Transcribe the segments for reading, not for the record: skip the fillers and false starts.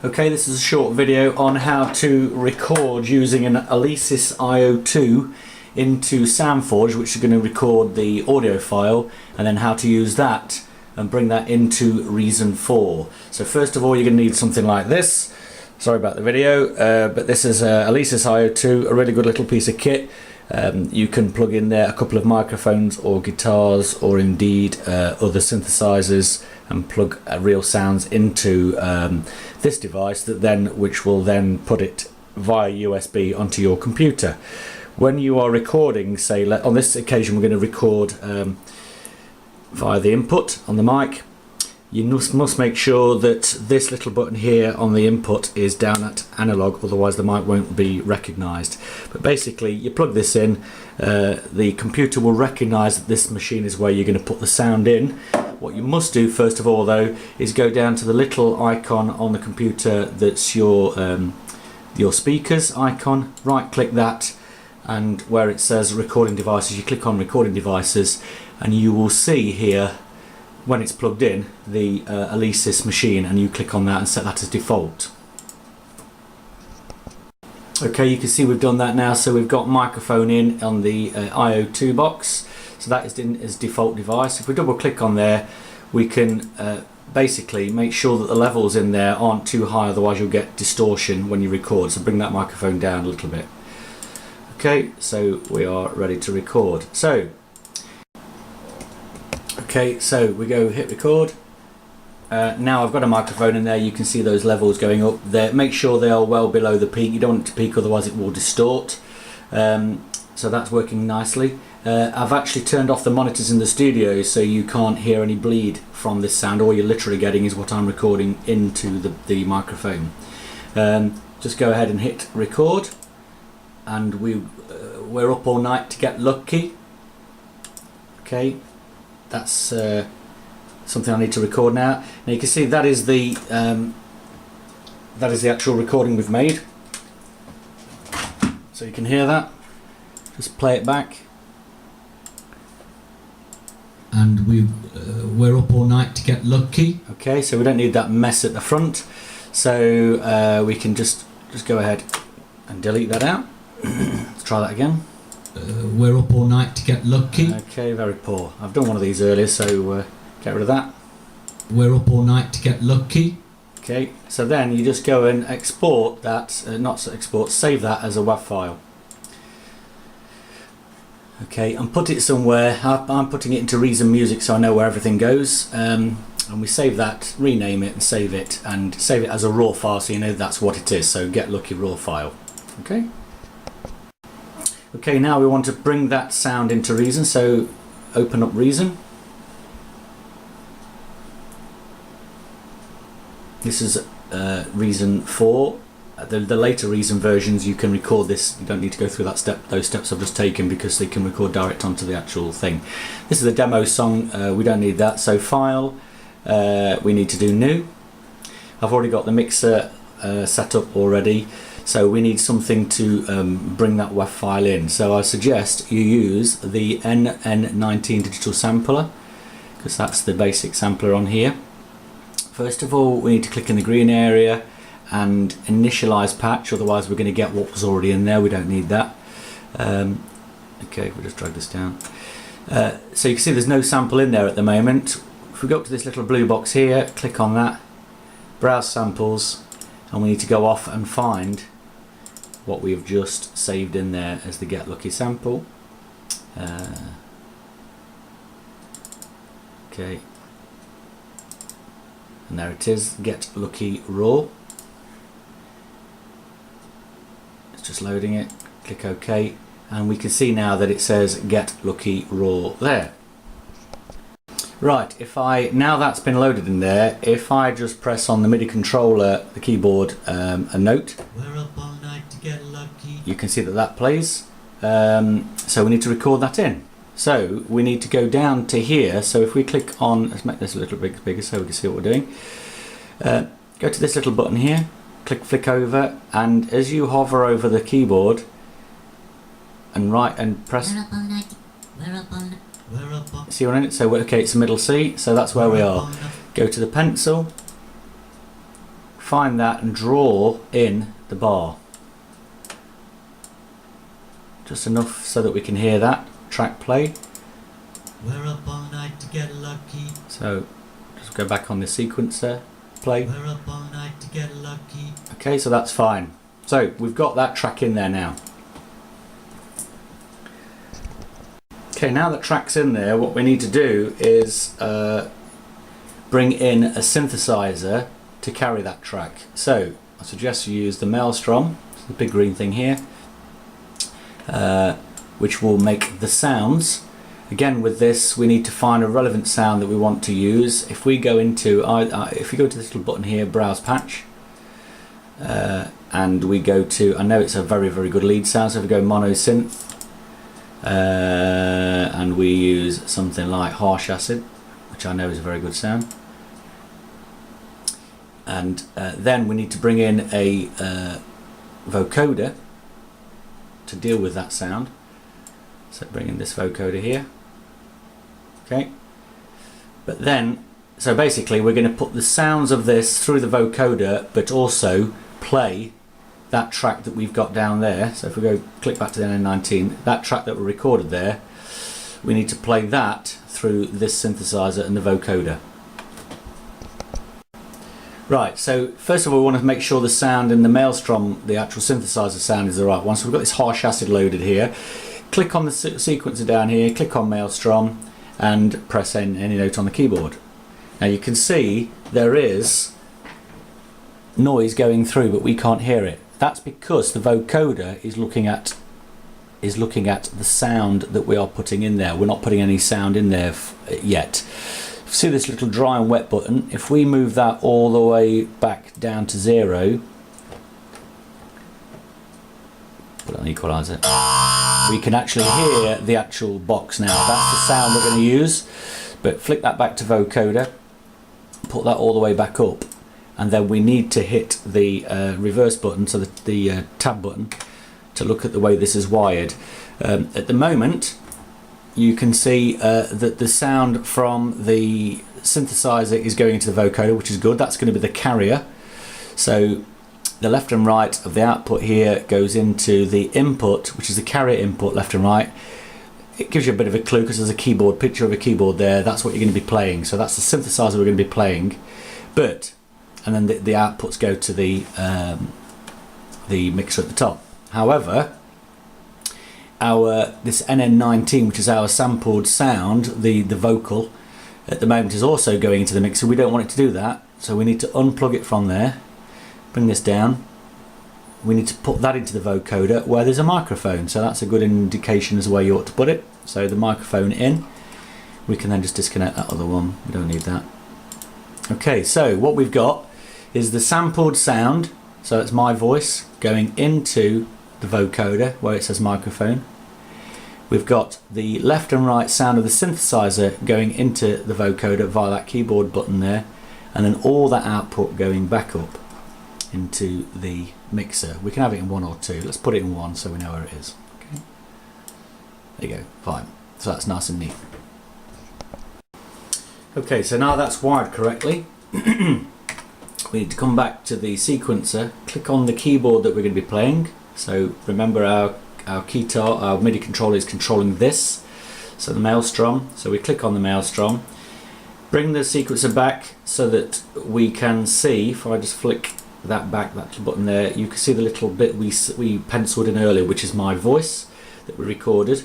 Okay, this is a short video on how to record using an Alesis IO2 into SoundForge, which is going to record the audio file, and then how to use that and bring that into Reson 4. So first of all, you're going to need something like this. Sorry about the video, but this is a Alesis IO2, a really good little piece of kit. You can plug in there a couple of microphones or guitars or indeed other synthesizers and plug real sounds into this device which will then put it via USB onto your computer. When you are recording, say on this occasion we're going to record via the input on the mic. You must make sure that this little button here on the input is down at analog, otherwise the mic won't be recognised. But basically you plug this in, the computer will recognise that this machine is where you're going to put the sound in. What you must do first of all though is go down to the little icon on the computer that's your speakers icon, right click that, and where it says recording devices you click on recording devices, and you will see here when it's plugged in the Alesis machine, and you click on that and set that as default. Okay, you can see we've done that now, so we've got microphone in on the IO2 box, so that is in as default device. If we double click on there, we can basically make sure that the levels in there aren't too high, otherwise you'll get distortion when you record, so bring that microphone down a little bit. Okay, so we are ready to record. Okay, so we go hit record. Now I've got a microphone in there, you can see those levels going up there. Make sure they are well below the peak, you don't want it to peak otherwise it will distort. So that's working nicely. I've actually turned off the monitors in the studio so you can't hear any bleed from this sound. All you're literally getting is what I'm recording into the microphone. Just go ahead and hit record, and we're up all night to get lucky. Okay. That's something I need to record now. Now you can see that is the actual recording we've made. So you can hear that. Just play it back. And we're up all night to get lucky. Okay, so we don't need that mess at the front. So we can just go ahead and delete that out. Let's try that again. We're up all night to get lucky. Okay, very poor. I've done one of these earlier, so get rid of that. We're up all night to get lucky. Okay, so then you just go and export that, save that as a WAV file. Okay, and put it somewhere. I'm putting it into Reson Music so I know where everything goes. And we save that, rename it and save it as a raw file so you know that's what it is. So get lucky raw file. Okay. Okay, now we want to bring that sound into Reson, so open up Reson. This is Reson 4. The later Reson versions you can record this, you don't need to go through those steps I've just taken because they can record direct onto the actual thing. This is a demo song, we don't need that, so file, we need to do new. I've already got the mixer set up already. So we need something to bring that WAV file in. So I suggest you use the NN19 digital sampler, because that's the basic sampler on here. First of all, we need to click in the green area and initialize patch, otherwise we're going to get what was already in there. We don't need that. Okay, we'll just drag this down. So you can see there's no sample in there at the moment. If we go up to this little blue box here, click on that, browse samples, and we need to go off and find what we have just saved in there as the Get Lucky sample. Okay, and there it is, Get Lucky Raw. It's just loading it. Click OK, and we can see now that it says Get Lucky Raw there. Right, now that's been loaded in there, if I just press on the MIDI controller, the keyboard, a note, we're up all night to get lucky, you can see that plays. So we need to record that in. So we need to go down to here, so if we click on, let's make this a little bit bigger so we can see what we're doing. Go to this little button here, flick over, and as you hover over the keyboard and press, we're up all night, we're up all night. See what I mean? So okay, it's a middle C, so that's where we are. Go to the pencil, find that and draw in the bar. Just enough so that we can hear that track play. We're up all night to get lucky. So just go back on the sequencer, play. We're up all night to get lucky. Okay, so that's fine. So we've got that track in there now. Okay, now that track's in there, what we need to do is bring in a synthesizer to carry that track. So I suggest you use the Maelstrom, the big green thing here, which will make the sounds. Again, with this, we need to find a relevant sound that we want to use. If we go into, if you go to this little button here, Browse Patch, and we go to, I know it's a very, very good lead sound, so if we go Mono Synth, and we use something like Harsh Acid, which I know is a very good sound, and then we need to bring in a vocoder to deal with that sound. So bring in this vocoder here. Okay, but then, so basically we're going to put the sounds of this through the vocoder, but also play that track that we've got down there. So if we go click back to the NN19, that track that we recorded there, we need to play that through this synthesizer and the vocoder. Right, so first of all we want to make sure the sound in the Maelstrom, the actual synthesizer sound, is the right one. So we've got this Harsh Acid loaded here. Click on the sequencer down here, click on Maelstrom and press any note on the keyboard. Now you can see there is noise going through, but we can't hear it. That's because the vocoder is looking at the sound that we are putting in there. We're not putting any sound in there yet. See this little dry and wet button? If we move that all the way back down to 0, put on equalizer, we can actually hear the actual box now. That's the sound we're going to use. But flick that back to vocoder, put that all the way back up, and then we need to hit the reverse button, so the tab button, to look at the way this is wired. At the moment you can see that the sound from the synthesizer is going into the vocoder, which is good. That's going to be the carrier. So the left and right of the output here goes into the input, which is the carrier input, left and right. It gives you a bit of a clue because there's a keyboard, picture of a keyboard there. That's what you're going to be playing. So that's the synthesizer we're going to be playing. But, and then the outputs go to the mixer at the top. However, this NN19, which is our sampled sound, the vocal, at the moment is also going into the mixer. We don't want it to do that, so we need to unplug it from there. Bring this down. We need to put that into the vocoder where there's a microphone, so that's a good indication as to where you ought to put it. So the microphone in, we can then just disconnect that other one. We don't need that. Okay, so what we've got is the sampled sound, so it's my voice going into the vocoder where it says microphone. We've got the left and right sound of the synthesizer going into the vocoder via that keyboard button there, and then all that output going back up into the mixer. We can have it in 1 or 2. Let's put it in 1 so we know where it is. Okay. There you go, fine. So that's nice and neat. Okay, so now that's wired correctly, we need to come back to the sequencer, click on the keyboard that we're going to be playing. So remember our keytar, our MIDI controller is controlling this, so the Maelstrom. So we click on the Maelstrom, bring the sequencer back so that we can see, if I just flick that back, that little button there, you can see the little bit we penciled in earlier, which is my voice that we recorded.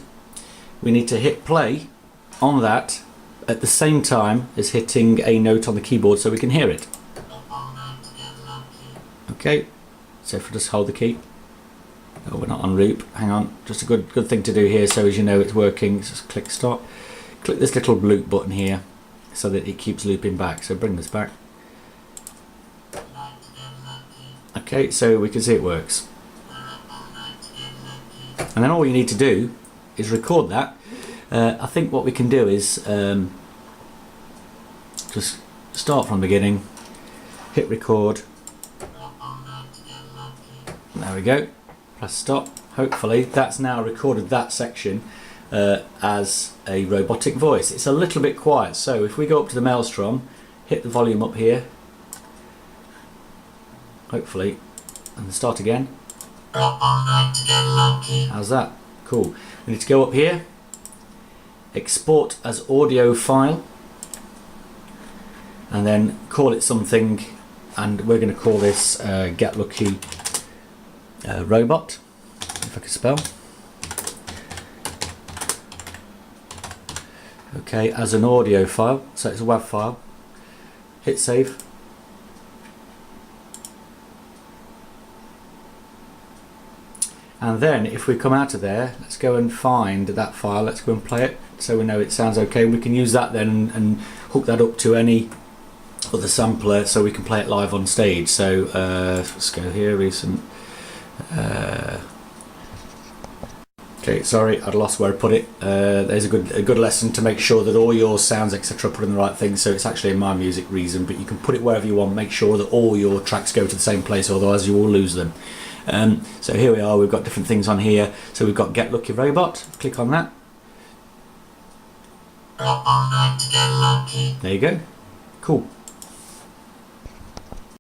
We need to hit play on that at the same time as hitting a note on the keyboard so we can hear it. Okay, so if we just hold the key. Oh, we're not on loop. Hang on, just a good thing to do here, so as you know it's working. Just click stop. Click this little loop button here so that it keeps looping back. So bring this back. Okay, so we can see it works. And then all you need to do is record that. I think what we can do is just start from the beginning, hit record. There we go. Press stop. Hopefully that's now recorded that section as a robotic voice. It's a little bit quiet, so if we go up to the Maelstrom, hit the volume up here, hopefully, and start again. Up all night to get lucky. How's that? Cool. We need to go up here, export as audio file, and then call it something, and we're going to call this Get Lucky Robot, if I can spell. Okay, as an audio file, so it's a WAV file. Hit save. And then if we come out of there, let's go and find that file, let's go and play it so we know it sounds okay. We can use that then and hook that up to any other sampler so we can play it live on stage. So let's go here, Reson. Okay, sorry, I'd lost where I put it. There's a good lesson to make sure that all your sounds, etc., put in the right thing. So it's actually in My Music Reson, but you can put it wherever you want. Make sure that all your tracks go to the same place, otherwise you will lose them. So here we are. We've got different things on here. So we've got Get Lucky Robot. Click on that. Up all night to get lucky. There you go. Cool.